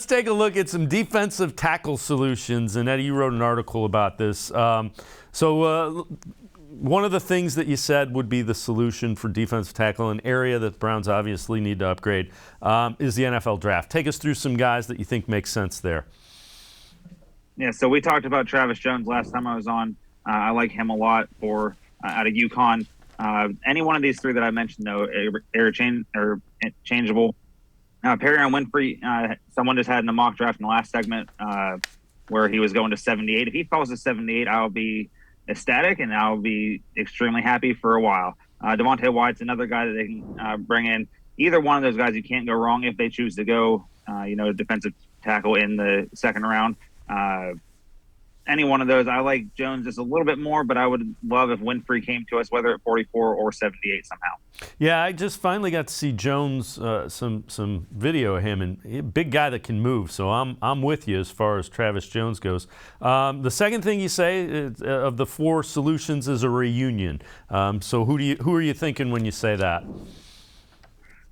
Let's take a look at some defensive tackle solutions. And Eddie, you wrote an article about this. One of the things that you said would be the solution for defensive tackle, an area that the Browns obviously need to upgrade, is the NFL draft. Take us through some guys that you think make sense there. Yeah, so we talked about Travis Jones last time I was on. I like him a lot for out of UConn. Any one of these three that I mentioned, though, interchangeable. Perrion Winfrey, someone just had in the mock draft in the last segment where he was going to 78. If he falls to 78, I'll be ecstatic and I'll be extremely happy for a while. Devontae White's another guy that they can bring in. Either one of those guys, you can't go wrong if they choose to go, defensive tackle in the second round. Any one of those. I like Jones just a little bit more, but I would love if Winfrey came to us, whether at 44 or 78 somehow. Yeah, I just finally got to see Jones, some video of him, and a big guy that can move. So I'm with you as far as Travis Jones goes. The second thing you say of the four solutions is a reunion. So who are you thinking when you say that?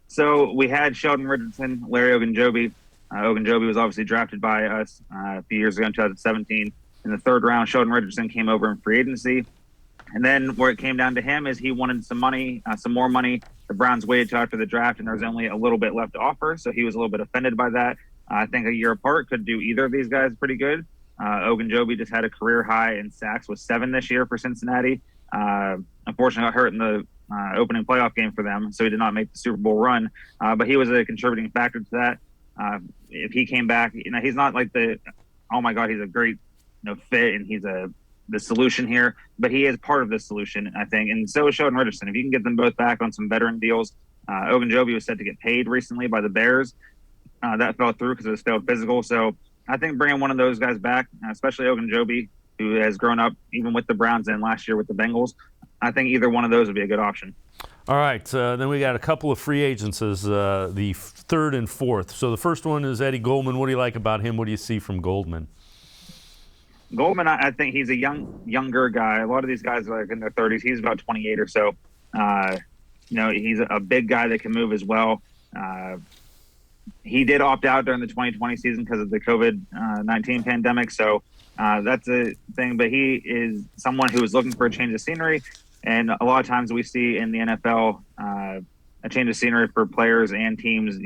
So we had Sheldon Richardson, Larry Ogunjobi. Ogunjobi was obviously drafted by us a few years ago in 2017. In the third round, Sheldon Richardson came over in free agency. And then where it came down to him is he wanted some money, some more money. The Browns waited till after the draft, and there was only a little bit left to offer. So he was a little bit offended by that. I think a year apart could do either of these guys pretty good. Ogunjobi just had a career high in sacks with 7 this year for Cincinnati. Unfortunately, got hurt in the opening playoff game for them, so he did not make the Super Bowl run. But he was a contributing factor to that. If he came back, he's not like oh my God, he's a great fit and he's the solution here, but he is part of the solution, I think. And so is Sheldon Richardson. If you can get them both back on some veteran deals, Ogunjobi was set to get paid recently by the Bears. That fell through because it was failed physical. So I think bringing one of those guys back, especially Ogunjobi, who has grown up even with the Browns and last year with the Bengals, I think either one of those would be a good option. All right, then we got a couple of free agents as the third and fourth. So the first one is Eddie Goldman. What do you like about him? What do you see from Goldman? Goldman, I think he's a younger guy. A lot of these guys are like in their 30s. He's about 28 or so. He's a big guy that can move as well. He did opt out during the 2020 season because of the COVID-19 pandemic. So that's a thing. But he is someone who is looking for a change of scenery. And a lot of times we see in the NFL, a change of scenery for players and teams,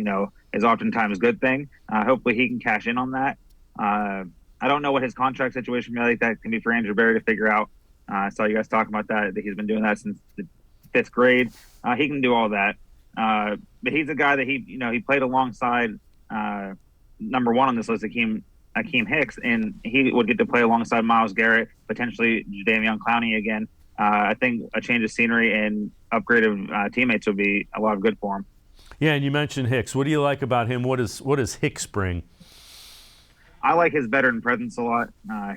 is oftentimes a good thing. Hopefully he can cash in on that. I don't know what his contract situation will be like. That can be for Andrew Berry to figure out. I saw you guys talking about that he's been doing that since the 5th grade. He can do all that. But he's a guy that he played alongside number one on this list, Akeem Hicks, and he would get to play alongside Myles Garrett, potentially Jadeveon Clowney again. I think a change of scenery and upgrade of teammates would be a lot of good for him. Yeah, and you mentioned Hicks. What do you like about him? What does Hicks bring? I like his veteran presence a lot.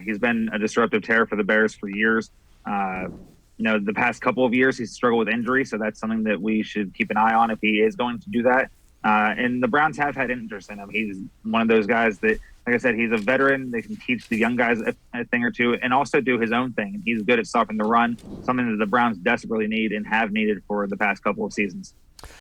He's been a disruptive terror for the Bears for years. The past couple of years he's struggled with injury, so that's something that we should keep an eye on if he is going to do that. And the Browns have had interest in him. He's one of those guys that, like I said, he's a veteran. They can teach the young guys a thing or two and also do his own thing. And he's good at stopping the run, something that the Browns desperately need and have needed for the past couple of seasons.